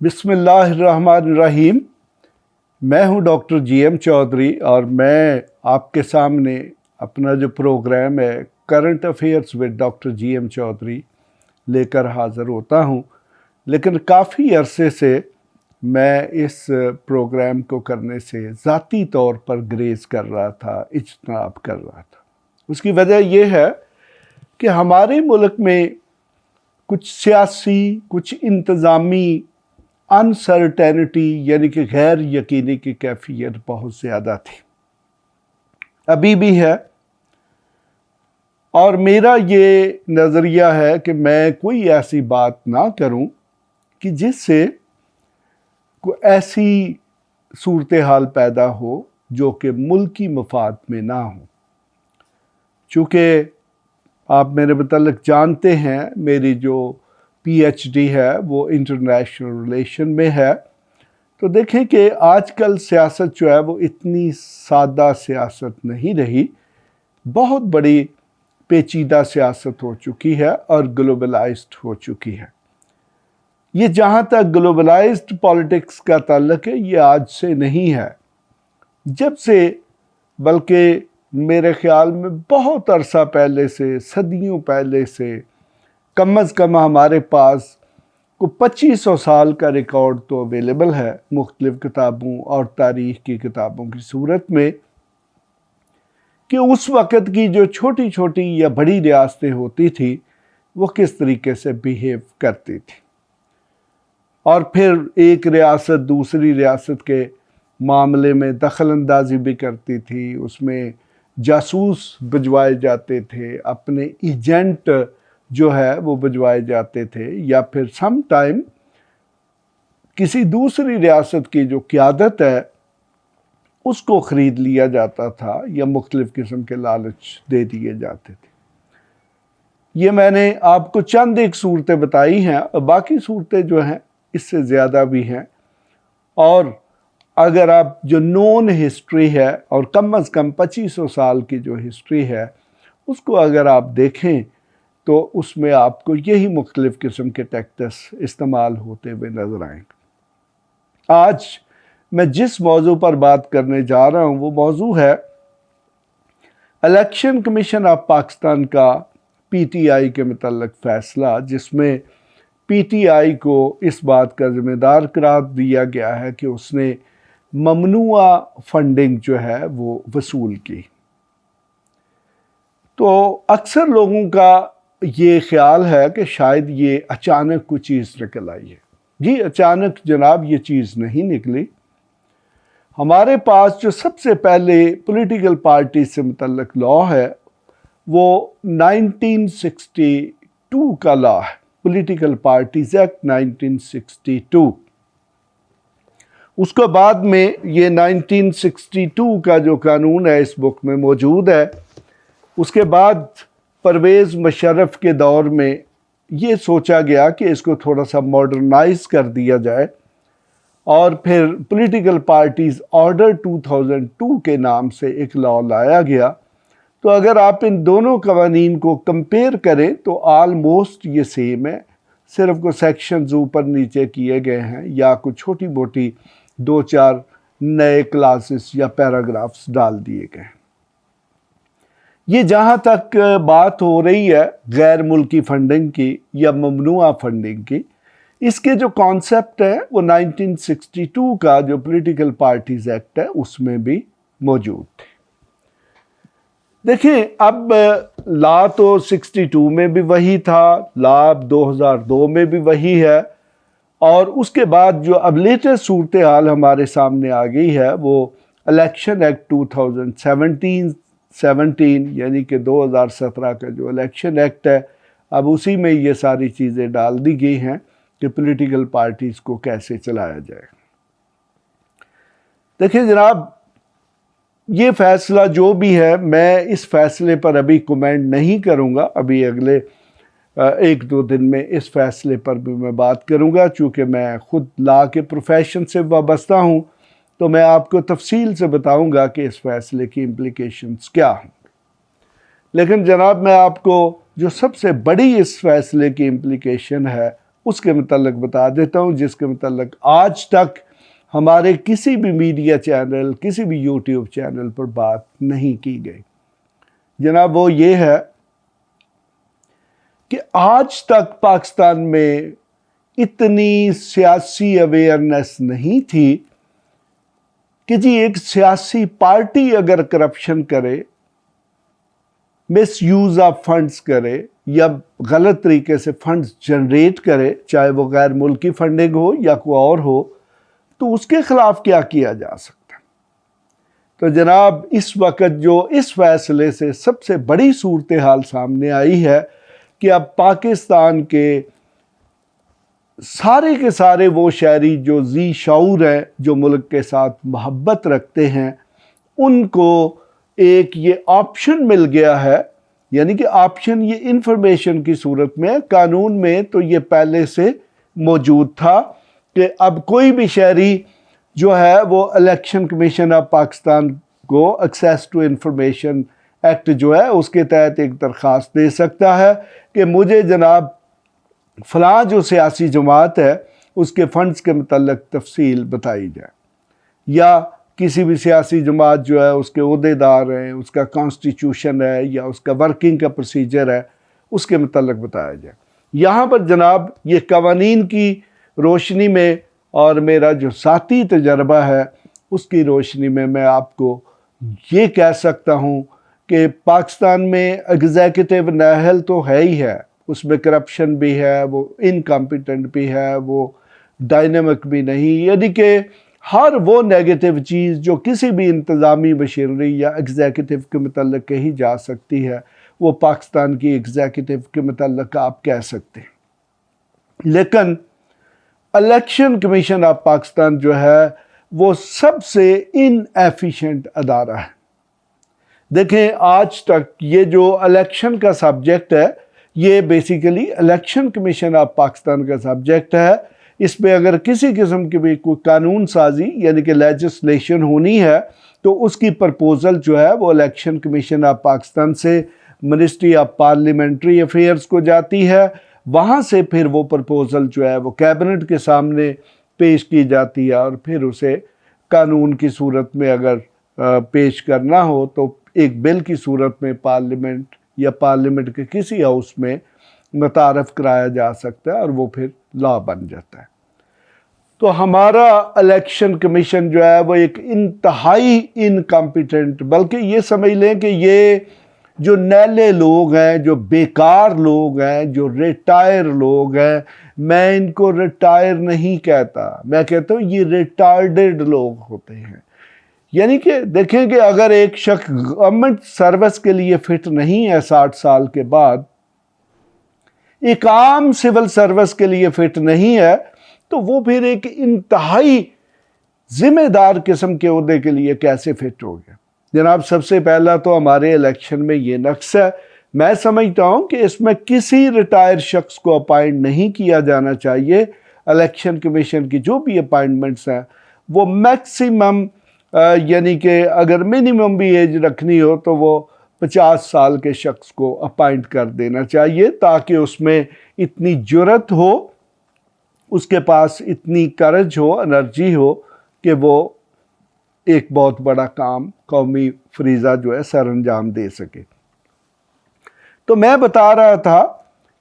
बिस्मिल्लाहिर्रहमानिर्रहीम। मैं हूं डॉक्टर GM चौधरी और मैं आपके सामने अपना जो प्रोग्राम है current affairs with doctor GM Chaudhary लेकर हाज़िर होता हूं। लेकिन काफ़ी अरसे से मैं इस प्रोग्राम को करने से ज़ाती तौर पर ग्रेज़ कर रहा था, इज्तनाब कर रहा था। उसकी वजह यह है कि हमारे मुल्क में कुछ सियासी, कुछ इंतज़ामी अनसर्टेनिटी यानी कि गैर यकीनी की कैफियत बहुत ज़्यादा थी, अभी भी है। और मेरा ये नज़रिया है कि मैं कोई ऐसी बात ना करूं कि जिससे कोई ऐसी सूरत हाल पैदा हो जो कि मुल्की मफाद में ना हो। चूँकि आप मेरे मुतल्लिक़ जानते हैं, मेरी जो PhD है वो इंटरनेशनल रिलेशन में है। तो देखें कि आजकल सियासत जो है वो इतनी सादा सियासत नहीं रही, बहुत बड़ी पेचीदा सियासत हो चुकी है और ग्लोबलाइज्ड हो चुकी है। ये जहाँ तक ग्लोबलाइज्ड पॉलिटिक्स का ताल्लुक है, ये आज से नहीं है, जब से, बल्कि मेरे ख्याल में बहुत अरसा पहले से, सदियों पहले से, कम अज़ कम हमारे पास को 2500 साल का रिकॉर्ड तो अवेलेबल है मुख्तलिफ़ किताबों और तारीख़ की किताबों की सूरत में, कि उस वक़्त की जो छोटी छोटी या बड़ी रियासतें होती थी वो किस तरीके से बिहेव करती थी और फिर एक रियासत दूसरी रियासत के मामले में दखल अंदाजी भी करती थी। उसमें जासूस भिजवाए जाते थे, अपने एजेंट जो है वो भिजवाए जाते थे, या फिर सम टाइम किसी दूसरी रियासत की जो क़यादत है उसको ख़रीद लिया जाता था या मुख्तलिफ़ किस्म के लालच दे दिए जाते थे। ये मैंने आपको चंद एक सूरतें बताई हैं, और बाकी सूरतें जो हैं इससे ज़्यादा भी हैं। और अगर आप जो नोन हिस्ट्री है और कम अज़ कम 2500 साल की जो हिस्ट्री है उसको अगर आप देखें तो उसमें आपको यही मुख्तलिफ़ किस्म के टैक्टिक्स इस्तेमाल होते हुए नज़र आएंगे। आज मैं जिस मौजू पर बात करने जा रहा हूँ वो मौजू है इलेक्शन कमीशन ऑफ पाकिस्तान का PTI के मुतल्लिक़ फ़ैसला, जिसमें PTI को इस बात का ज़िम्मेदार करार दिया गया है कि उसने ममनुआ फंडिंग जो है वो वसूल की। तो अक्सर लोगों का ये ख्याल है कि शायद ये अचानक कोई चीज़ निकल आई है। जी अचानक जनाब ये चीज़ नहीं निकली। हमारे पास जो सबसे पहले पॉलिटिकल पार्टी से मुतल्लिक़ लॉ है वो 1962 का लॉ है, पॉलिटिकल पार्टीज एक्ट 1962। उसके बाद में ये 1962 का जो कानून है इस बुक में मौजूद है। उसके बाद परवेज़ मुशर्रफ के दौर में ये सोचा गया कि इसको थोड़ा सा मॉडर्नाइज कर दिया जाए और फिर पॉलिटिकल पार्टीज़ ऑर्डर 2002 के नाम से एक लॉ लाया गया। तो अगर आप इन दोनों कवानीन को कंपेयर करें तो आलमोस्ट ये सेम है, सिर्फ को सेक्शंस ऊपर नीचे किए गए हैं या कुछ छोटी मोटी 2-4 नए क्लासेस या पैराग्राफ्स डाल दिए गए। ये जहाँ तक बात हो रही है गैर मुल्की फंडिंग की या ममनुआ फंडिंग की, इसके जो कॉन्सेप्ट है वो 1962 का जो पॉलिटिकल पार्टीज एक्ट है उसमें भी मौजूद थे। देखिए अब लॉ तो 62 में भी वही था, लॉ 2002 में भी वही है, और उसके बाद जो अब लेटेस्ट सूरत हाल हमारे सामने आ गई है वो इलेक्शन एक्ट 2017 यानी कि 2017 का जो इलेक्शन एक्ट है, अब उसी में ये सारी चीज़ें डाल दी गई हैं कि पॉलिटिकल पार्टीज़ को कैसे चलाया जाए। देखिए जनाब, ये फ़ैसला जो भी है, मैं इस फ़ैसले पर अभी कमेंट नहीं करूँगा। अभी अगले 1-2 दिन में इस फ़ैसले पर भी मैं बात करूँगा। चूँकि मैं ख़ुद लॉ के प्रोफेशन से वाबस्ता हूँ तो मैं आपको तफसील से बताऊँगा कि इस फ़ैसले की इम्प्लिकेशंस क्या हैं। लेकिन जनाब मैं आपको जो सबसे बड़ी इस फ़ैसले की इम्प्लिकेशन है उसके मतलब बता देता हूँ, जिसके मतलब आज तक हमारे किसी भी मीडिया चैनल, किसी भी यूट्यूब चैनल पर बात नहीं की गई। जनाब वो ये है कि आज तक पाकिस्तान में इतनी सियासी अवेयरनेस नहीं थी कि जी एक सियासी पार्टी अगर करप्शन करे, मिस यूज ऑफ फंड्स करे या गलत तरीके से फंड्स जनरेट करे, चाहे वो गैर मुल्की फंडिंग हो या कोई और हो, तो उसके खिलाफ क्या किया जा सकता है। तो जनाब इस वक्त जो इस फैसले से सबसे बड़ी सूरत हाल सामने आई है कि अब पाकिस्तान के सारे वो शहरी जो जी शऊर हैं, जो मुल्क के साथ मोहब्बत रखते हैं, उनको एक ये ऑप्शन मिल गया है। यानी कि ऑप्शन ये इंफॉर्मेशन की सूरत में, कानून में तो ये पहले से मौजूद था कि अब कोई भी शहरी जो है वो इलेक्शन कमीशन ऑफ पाकिस्तान को एक्सेस टू इंफॉर्मेशन एक्ट जो है उसके तहत एक दरख्वास्त दे सकता है कि मुझे जनाब फलां जो सियासी जमात है उसके फंड्स के मतलब तफसील बताई जाए, या किसी भी सियासी जमात जो है उसके ओहदेदार हैं, उसका कॉन्स्टिट्यूशन है या उसका वर्किंग का प्रोसीजर है, उसके मतलब बताया जाए। यहाँ पर जनाब ये कवानीन की रोशनी में और मेरा जो साथी तजर्बा है उसकी रोशनी में मैं आपको ये कह सकता हूँ कि पाकिस्तान में एग्जीक्यूटिव नाहल तो है ही है, उसमें करप्शन भी है, वो इनकम्पिटेंट भी है, वो डायनेमिक भी नहीं, यानी कि हर वो नेगेटिव चीज़ जो किसी भी इंतज़ामी मशीनरी या एग्जीक्यूटिव के मतलब कही जा सकती है, वो पाकिस्तान की एग्जीक्यूटिव के मतलब आप कह सकते हैं। लेकिन इलेक्शन कमीशन ऑफ पाकिस्तान जो है वो सबसे इनएफिशिएंट अदारा है। देखें आज तक ये जो इलेक्शन का सब्जेक्ट है ये basically election commission of Pakistan का सब्जेक्ट है। इस पे अगर किसी किस्म की भी कोई कानून साजी यानी कि लेजिस्लेशन होनी है तो उसकी प्रपोज़ल जो है वो इलेक्शन कमीशन ऑफ पाकिस्तान से मिनिस्ट्री ऑफ पार्लियामेंट्री अफेयर्स को जाती है, वहाँ से फिर वो प्रपोज़ल जो है वो कैबिनेट के सामने पेश की जाती है और फिर उसे कानून की सूरत में अगर पेश करना हो तो एक बिल की सूरत में पार्लियामेंट या पार्लियामेंट के किसी हाउस में मुतारफ़ कराया जा सकता है और वो फिर लॉ बन जाता है। तो हमारा इलेक्शन कमीशन जो है वो एक इंतहाई इनकम्पिटेंट, बल्कि ये समझ लें कि ये जो नैले लोग हैं, जो बेकार लोग हैं, जो रिटायर लोग हैं, मैं इनको रिटायर नहीं कहता, मैं कहता हूँ ये रिटार्डेड लोग होते हैं। यानी कि देखें कि अगर एक शख्स गवर्नमेंट सर्विस के लिए फिट नहीं है 60 साल के बाद, एक आम सिविल सर्विस के लिए फिट नहीं है, तो वो फिर एक इंतहाई जिम्मेदार किस्म के ओहदे के लिए कैसे फिट हो गया। जनाब सबसे पहला तो हमारे इलेक्शन में ये नक्स है, मैं समझता हूँ कि इसमें किसी रिटायर्ड शख्स को अपॉइंट नहीं किया जाना चाहिए। इलेक्शन कमीशन की जो भी अपॉइंटमेंट्स हैं वो मैक्सिमम यानी कि अगर मिनिमम भी एज रखनी हो तो वो 50 साल के शख्स को अपॉइंट कर देना चाहिए, ताकि उसमें इतनी जुर्रत हो, उसके पास इतनी करज हो, एनर्जी हो कि वो एक बहुत बड़ा काम कौमी फरीज़ा जो है सर अंजाम दे सके। तो मैं बता रहा था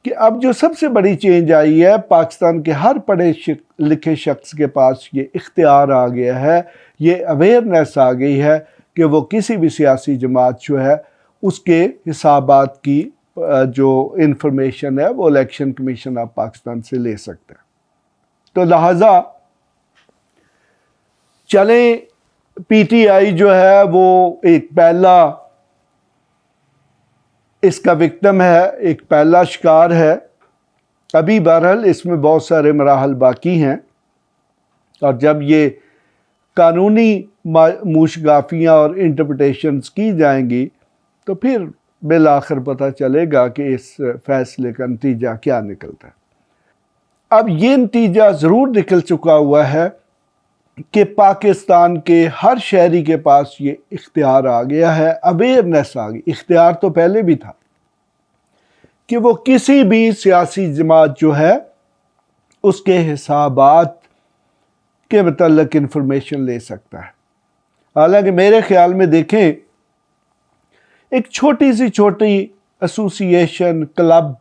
कि अब जो सबसे बड़ी चेंज आई है, पाकिस्तान के हर पढ़े लिखे शख्स के पास ये इख्तियार आ गया है, ये अवेयरनेस आ गई है कि वो किसी भी सियासी जमात जो है उसके हिसाबात की जो इंफॉर्मेशन है वो इलेक्शन कमीशन ऑफ पाकिस्तान से ले सकता है। तो लिहाजा चलें, पीटीआई जो है वो एक पहला इसका विक्टिम है, एक पहला शिकार है। अभी बहरहाल इसमें बहुत सारे मराहल बाकी हैं और जब ये कानूनी मूशगाफियाँ और इंटरप्रिटेशंस की जाएंगी तो फिर बिल आखिर पता चलेगा कि इस फैसले का नतीजा क्या निकलता है। अब ये नतीजा ज़रूर निकल चुका हुआ है कि पाकिस्तान के हर शहरी के पास ये इख्तियार आ गया है, अवेयरनेस आ गई। इख्तियार तो पहले भी था कि वो किसी भी सियासी जमात जो है उसके हिसाबात के मतलब इंफॉर्मेशन ले सकता है। हालांकि मेरे ख्याल में देखें, एक छोटी एसोसिएशन, क्लब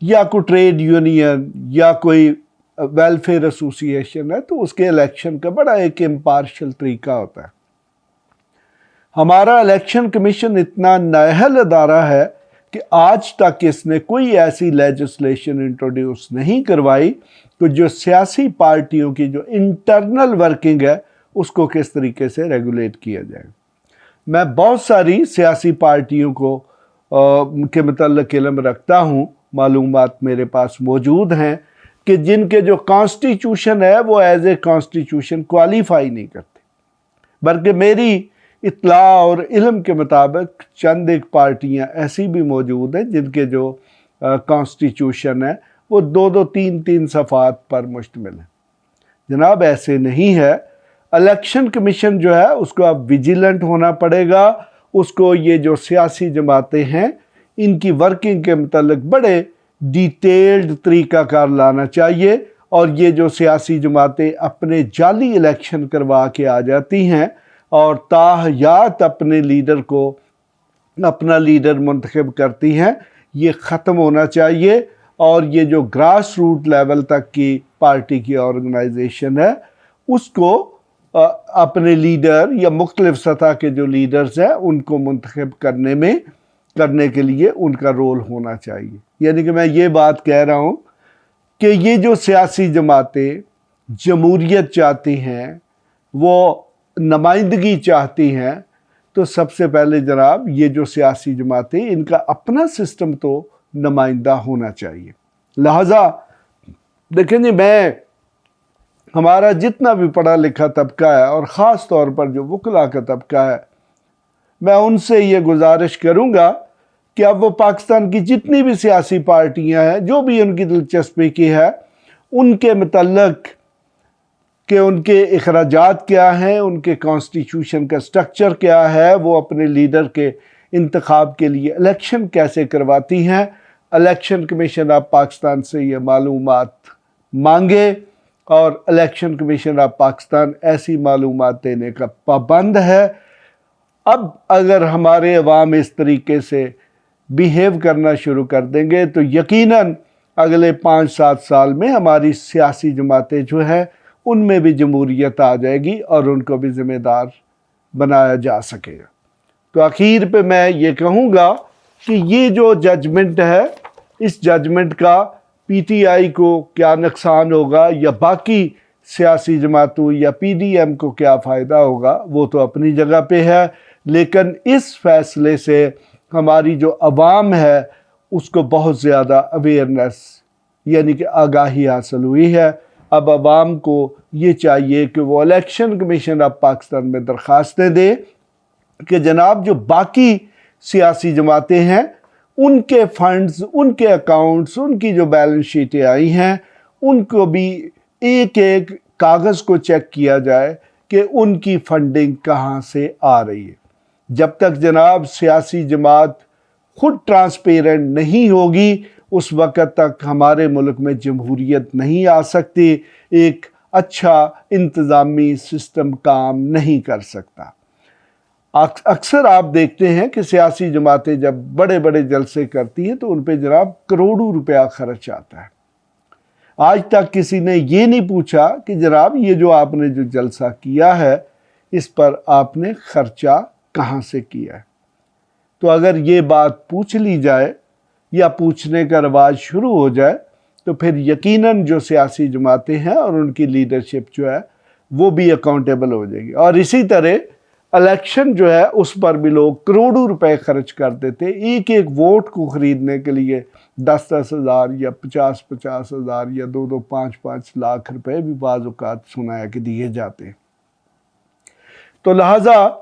या कोई ट्रेड यूनियन या कोई वेलफेयर एसोसिएशन है तो उसके इलेक्शन का बड़ा एक इम्पार्शियल तरीका होता है। हमारा इलेक्शन कमीशन इतना नाअहल अदारा है कि आज तक इसने कोई ऐसी लेजिस्लेशन इंट्रोड्यूस नहीं करवाई कि जो सियासी पार्टियों की जो इंटरनल वर्किंग है उसको किस तरीके से रेगुलेट किया जाए। मैं बहुत सारी सियासी पार्टियों को के मतलब इल्म रखता हूँ, मालूमात मेरे पास मौजूद हैं कि जिनके जो कॉन्स्टिट्यूशन है वो एज ए कॉन्स्टिट्यूशन क्वालिफाई नहीं करते, बल्कि मेरी इत्तला और इल्म के मुताबिक चंद एक पार्टियां ऐसी भी मौजूद हैं जिनके जो कॉन्स्टिट्यूशन है वो 2-2, 3-3 सफ़ात पर मुश्तमिल है। जनाब ऐसे नहीं है। इलेक्शन कमीशन जो है उसको अब विजिलेंट होना पड़ेगा। उसको ये जो सियासी जमातें हैं इनकी वर्किंग के मतलब बड़े डिटेल्ड तरीक़ाकार लाना चाहिए। और ये जो सियासी जमातें अपने जाली इलेक्शन करवा के आ जाती हैं और ताहयात अपने लीडर को अपना लीडर मुंतखब करती हैं, ये ख़त्म होना चाहिए। और ये जो ग्रास रूट लेवल तक की पार्टी की ऑर्गेनाइजेशन है उसको अपने लीडर या मुख्तलिफ सतह के जो लीडर्स हैं उनको मुंतखब करने के लिए उनका रोल होना चाहिए। यानी कि मैं ये बात कह रहा हूँ कि ये जो सियासी जमातें जमहूरियत चाहती हैं, वो नुमाइंदगी चाहती हैं, तो सबसे पहले जनाब ये जो सियासी जमातें इनका अपना सिस्टम तो नुमाइंदा होना चाहिए। लिहाजा देखें जी, हमारा जितना भी पढ़ा लिखा तबका है और ख़ास तौर पर जो वकला का तबका है, मैं उनसे ये गुजारिश करूँगा कि अब वो पाकिस्तान की जितनी भी सियासी पार्टियां हैं, जो भी उनकी दिलचस्पी की है, उनके मतलब कि उनके अखराजात क्या हैं, उनके कॉन्स्टिट्यूशन का स्ट्रक्चर क्या है, वो अपने लीडर के इंतखाब के लिए इलेक्शन कैसे करवाती हैं, इलेक्शन कमीशन ऑफ पाकिस्तान से ये मालूमात मांगे और इलेक्शन कमीशन ऑफ पाकिस्तान ऐसी मालूमात देने का पाबंद है। अब अगर हमारे अवाम इस तरीके से बिहेव करना शुरू कर देंगे तो यकीनन अगले 5-7 साल में हमारी सियासी जमातें जो है उनमें भी जमहूरियत आ जाएगी और उनको भी ज़िम्मेदार बनाया जा सकेगा। तो आखिर पे मैं ये कहूँगा कि ये जो जजमेंट है, इस जजमेंट का पीटीआई को क्या नुकसान होगा या बाकी सियासी जमातों या पीडीएम को क्या फ़ायदा होगा, वो तो अपनी जगह पे है। लेकिन इस फैसले से हमारी जो अवाम है उसको बहुत ज़्यादा अवेयरनेस यानी कि आगाही हासिल हुई है। अब अवाम को ये चाहिए कि वो इलेक्शन कमीशन ऑफ पाकिस्तान में दरख्वास्तें दे कि जनाब जो बाकी सियासी जमातें हैं उनके फंड्स, उनके अकाउंट्स, उनकी जो बैलेंस शीटें आई हैं उनको भी एक एक कागज़ को चेक किया जाए कि उनकी फंडिंग कहाँ से आ रही है। जब तक जनाब सियासी जमात खुद ट्रांसपेरेंट नहीं होगी उस वक़्त तक हमारे मुल्क में जमहूरियत नहीं आ सकती, एक अच्छा इंतज़ामी सिस्टम काम नहीं कर सकता। अक्सर आप देखते हैं कि सियासी जमातें जब बड़े बड़े जलसे करती हैं तो उन पर जनाब करोड़ों रुपया खर्च आता है। आज तक किसी ने ये नहीं पूछा कि जनाब ये जो आपने जो जलसा किया है इस पर आपने खर्चा कहाँ से किया है। तो अगर ये बात पूछ ली जाए या पूछने का रवाज शुरू हो जाए तो फिर यकीनन जो सियासी जमातें हैं और उनकी लीडरशिप जो है वो भी अकाउंटेबल हो जाएगी। और इसी तरह इलेक्शन जो है उस पर भी लोग करोड़ों रुपए खर्च कर देते, एक एक वोट को ख़रीदने के लिए 10-10 हज़ार या 50-50 हज़ार या 2-2, 5-5 लाख रुपए भी बाज़ औक़ात सुना है कि दिए जाते हैं। तो लिहाजा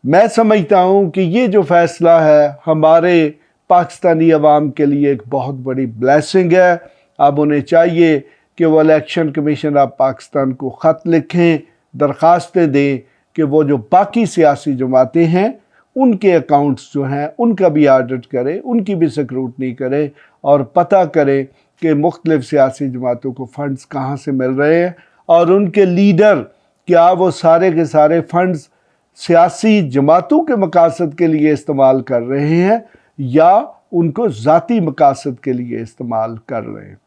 मैं समझता हूँ कि ये जो फ़ैसला है हमारे पाकिस्तानी अवाम के लिए एक बहुत बड़ी ब्लेसिंग है। अब उन्हें चाहिए कि वो इलेक्शन कमीशन ऑफ पाकिस्तान को ख़त लिखें, दरख्वास्तें दें कि वो जो बाकी सियासी जमातें हैं उनके अकाउंट्स जो हैं उनका भी ऑडिट करें, उनकी भी स्क्रूटनी करें और पता करें कि मुख्तलिफ सियासी जमातों को फ़ंड्स कहाँ से मिल रहे हैं और उनके लीडर क्या वो सारे के सारे फ़ंड्स सियासी जमातों के मकासद के लिए इस्तेमाल कर रहे हैं या उनको ज़ाती मकासद के लिए इस्तेमाल कर रहे हैं।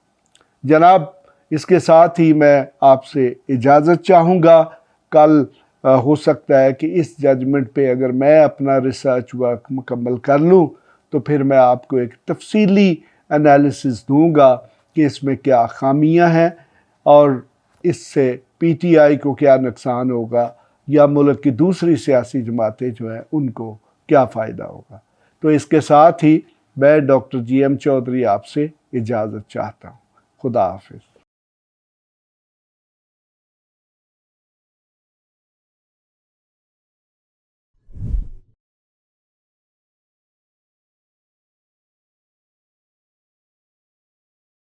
जनाब, इसके साथ ही मैं आपसे इजाज़त चाहूँगा। कल हो सकता है कि इस जजमेंट पे अगर मैं अपना रिसर्च वर्क मुकम्मल कर लूँ तो फिर मैं आपको एक तफसीली एनालिसिस दूँगा कि इसमें क्या खामियां हैं और इससे पीटीआई को क्या नुकसान होगा या मुल्क की दूसरी सियासी जमातें जो हैं उनको क्या फ़ायदा होगा। तो इसके साथ ही मैं डॉक्टर GM चौधरी आपसे इजाज़त चाहता हूँ। खुदा हाफिज़।